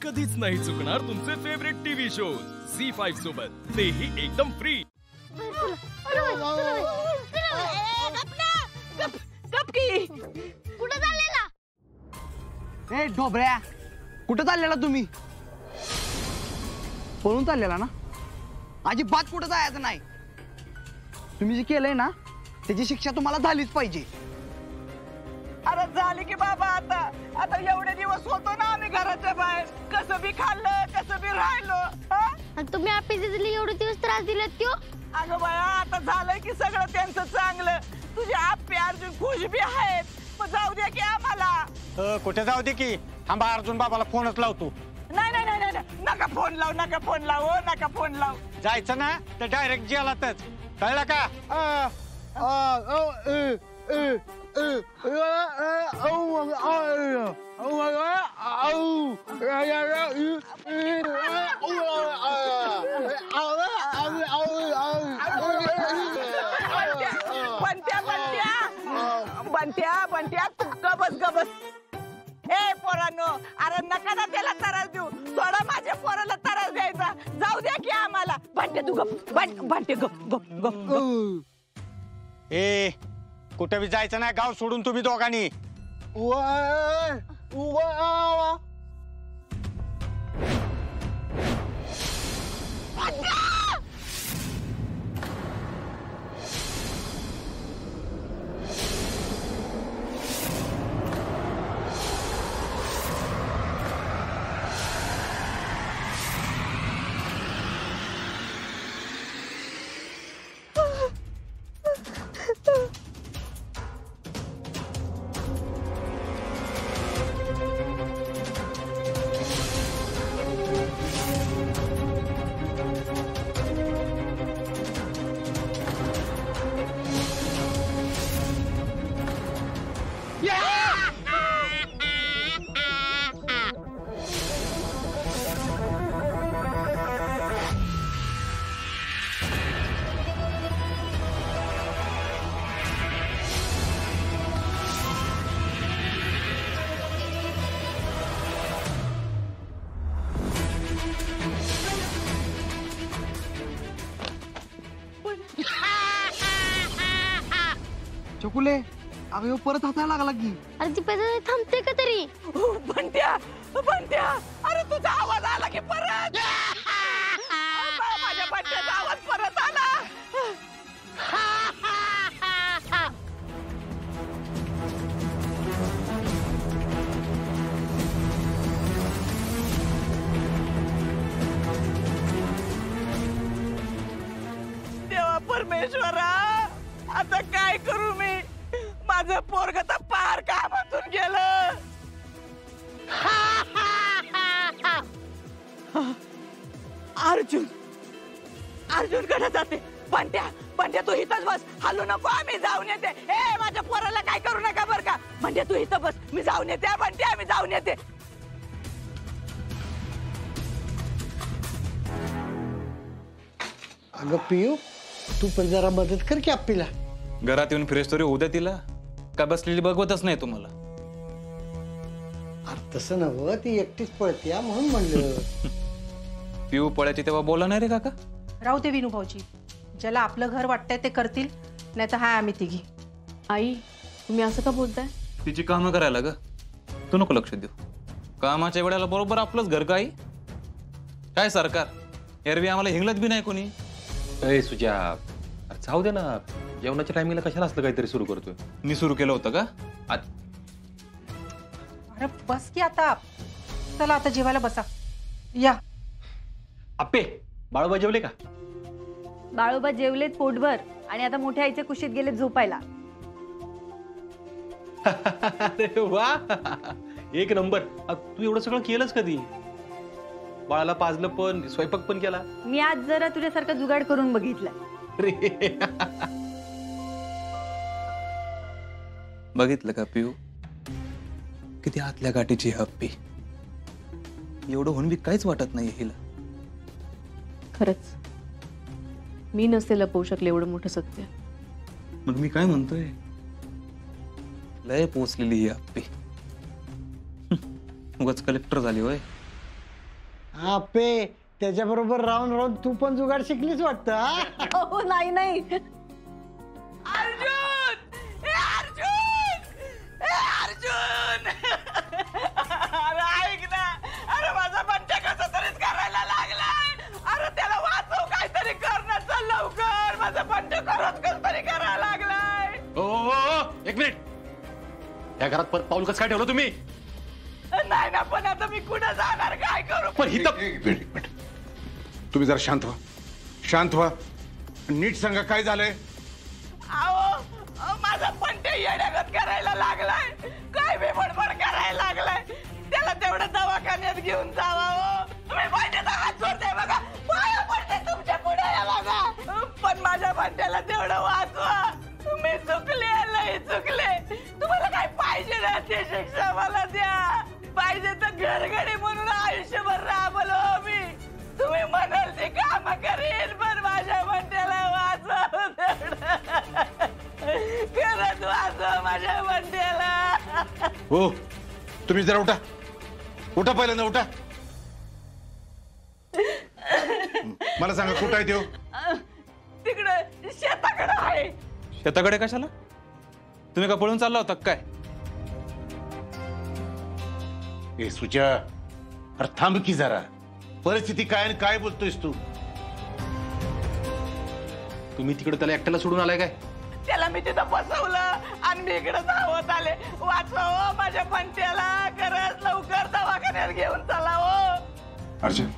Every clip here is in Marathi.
कधीच नाही चुकणार तुमचे फेवरेट टीव्ही शोज झी5 सोबत, तेही एकदम फ्री। कुठं चाललेला? ए ढोबऱ्या, कुठं चाललेला तुम्ही? पळून चाललेला ना? अजिबात कुठं जायचं नाही। तुम्ही जे केलंय ना त्याची शिक्षा तुम्हाला झालीच पाहिजे। अरे झाली की बाबा, आता एवढे दिवस होतो ना आम्ही घराच्या बाहेर, कसं बी खाल्लं कसं बी राहिलो। आणि तुम्ही आपली एवढे दिवस त्रास दिलेत क्यों? अगं बाया, आता झालंय की सगळं त्यांचं चांगलं। तुझे आप्पे अर्जुन खुश बी आहेत, पण जाऊ दे की आम्हाला। कुठे जाऊ दे की, थांबा अर्जुन बाबाला फोनच लावतो। नाही नाही नाही नाही, नका फोन लाव, नका फोन लाव, हो नका फोन लाव। जायचं ना तर डायरेक्ट जेलातच, कळलं का? बंट्या तू गबस। ए पोरांनो, अरे नका ना त्याला त्रास देऊ, थोडा माझ्या पोराला त्रास द्यायचा, जाऊ द्या की आम्हाला। बंट्या तू बंट्या गप। ए कुठे बी जायचं ना, गाव सोडून तुम्ही दोघांनी। चकुले, अगं ह्यो परत हसायला लागला की। अरे ती पैसे थांबते का तरी? बंट्या, अरे तुझा आवाज आला की परत। माझ्या बंट्याचा आवाज परत आला। देवा परमेश्वरा, आता काय करू मी? माझं पोरग तर पार कामातून गेलं। अर्जुन कडे जाते। बंट्या तू इथंच बस, हलू नको, आम्ही जाऊन येते। ए माझ्या पोराला काय करू नका बर का। बंट्या तू इथं बस, मी जाऊन येते। बंट्या मी जाऊन येते। अगं पियू, तू पण जरा मदत कर की आप्पीला। घरात येऊन फ्रेश तरी होऊ द्या तिला, का बसलेली बघवतच नाही तुम्हाला? अरे तसं नव्ह, ती एकटीच पळते म्हणून म्हणलं। पिऊ पळायची तेव्हा बोला नाही रे काका? राहू दे विनू भाऊजी, ज्याला आपलं घर वाटतंय ते करतील, नाही तर हाय आम्ही तिघी। आई, तुम्ही असं का बोलताय? तिची कामं करायला ग, तू नको लक्ष देऊ। कामाच्या वेळेला बरोबर आपलंच घर काय काय सरकार, एरवी आम्हाला हिंगलत बी नाही कोणी। अरे सुजा, जाऊ दे ना, जेवणाच्या टायमिंगला कशाला असलं काहीतरी सुरू करतोय? मी सुरू केलं होतं का? अरे बस की आता, चला आता जेवायला बसा या। आप्पे, बाळोबा जेवले का? बाळोबा जेवलेत पोटभर आणि आता मोठ्या आईच्या कुशीत गेलेत झोपायला। अरे वा, एक नंबर। तू एवढं सगळं केलंच कधी? बाळाला पाजलं पण, स्वयंपाक पण केला? मी आज जरा तुझ्यासारखा जुगाड करून बघितला। बघितलं का पिऊ, किती आतल्या गाठीची हप्पी। एवढं होऊन बी काहीच वाटत नाही हिला। खरंच मी नसते लपवू शकले एवढं मोठं सत्य। मग मी काय म्हणतोय, लय पोचलेली ही हप्पी। उगाच कलेक्टर झाली होय। हा पे त्याच्याबरोबर राहून राहून तू पण जुगाड शिकलीच वाटतं हा? हो नाही नाही अर्जुन अर्जुन अरे ऐक ना अरे माझा बंट्या कसं तरीच करायला लागलाय अरे त्याला वाचव काहीतरी करणार चल लवकर माझा बंट्या खरंच कसं तरी करायला लागलाय एक मिनिट या घरात परत पाऊल कसं काय ठेवलं तुम्ही नाही ना पण आता मी कुठं जाणार काय करू पण ही तर एक मिनिट तुम्ही जरा शांत व्हा नीट सांगा काय झालंय अहो माझा बंट्या येड्यागत करायला लागलाय काय बी बडबड करायला लागलाय त्याला तेवढं दवाखान्यात घेऊन जावा तुम्ही बंट्याचा हात सोडते बघा पाया पडते तुमच्या पुढे बघा पण माझ्या बंट्याला तेवढं वाचवा मी चुकले लय चुकले तुम्हाला काय पाहिजे ना ते शिक्षा मला द्या पाहिजे तर घरगडी म्हणून आयुष्यभर राबलो मी तुम्ही म्हणाल ते काम करेल पण माझ्या बंट्याला वाचव खरंच वाचव माझ्या बंट्याला हो तुम्ही जरा उठा पहिल्यांदा उठा मला सांगा कुठं आहे त्यो तिकडे शेताकडे आहे शेताकडे कशाला तुम्ही का पळून चालला होता काय ए सुचा अरे थांब की जरा परिस्थिती काय आणि काय बोलतोयस तू तुम्ही तिकडे त्याला एकट्याला सोडून आलाय काय त्याला मी तिथं बसवलं आणि मी इकडे धावत आले वाचव माझ्या बंट्याला खरंच लवकर दवाखान्यात घेऊन चला हो अर्जुन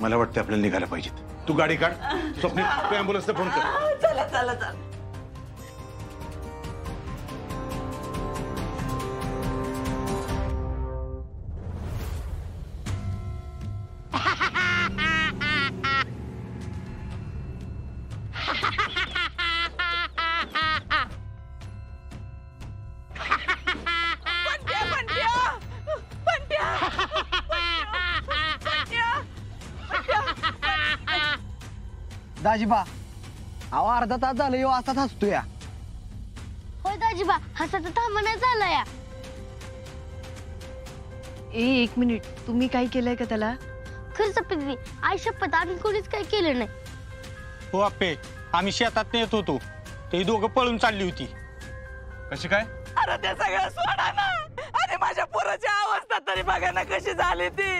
मला वाटतं आपल्याला निघायला पाहिजे तू गाडी काढ स्वप्नील तू ॲम्ब्युलन्सला फोन कर चला चला चला दाजीबा अहो अर्धा तास झालं यो असाच हसतो या होय दाजीबा हसाचं थांबणं झालं या एक मिनिट तुम्ही काय केलंय का त्याला खरंच पितली आई शपथ आम्ही कोणीच काही केलं नाही हो आप्पे आम्ही शेतात येत होतो ते दोघं पळून चालली होती कशी काय अरे ते सगळं सोडा ना अरे माझ्या पोराची अवस्था तरी बघा ना कशी झाली ती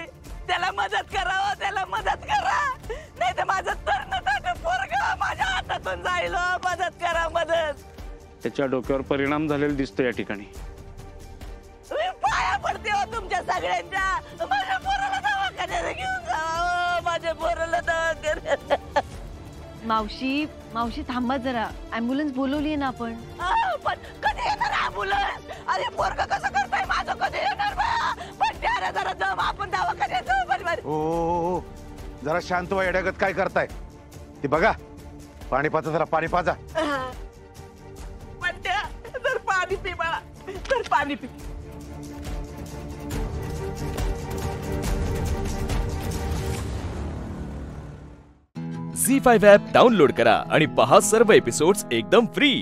त्याला मदत करावं त्याला मदत करा नाही तर माझं तरणं पोरगं माझ्या हातातून जाईल मदत करा मदत त्याच्या डोक्यावर परिणाम झालेला दिसतो या ठिकाणी मी पाया पडते हो तुमच्या सगळ्यांच्या माझ्या पोराला दवाखान्यात घेऊन जा माझ्या पोराला दवाखान्यात मावशी थांबा जरा ऍम्ब्युलन्स बोलवलीये ना आपण पण कधी येणार ॲम्ब्युलन्स अरे पोरग कसं करताय माझं कधी येणार पण त्याला जरा दम आपण दवाखान्यात जाऊ बरोबर ओ जरा शांत व्हा येड्यागत काय करताय ते बघा पाणी पाजा जरा पाणी पाजा पण त्या जर पाणी पी बाळा तर पाणी पी झी5 ॲप डाउनलोड करा आणि पहा सर्व एपिसोड्स एकदम फ्री.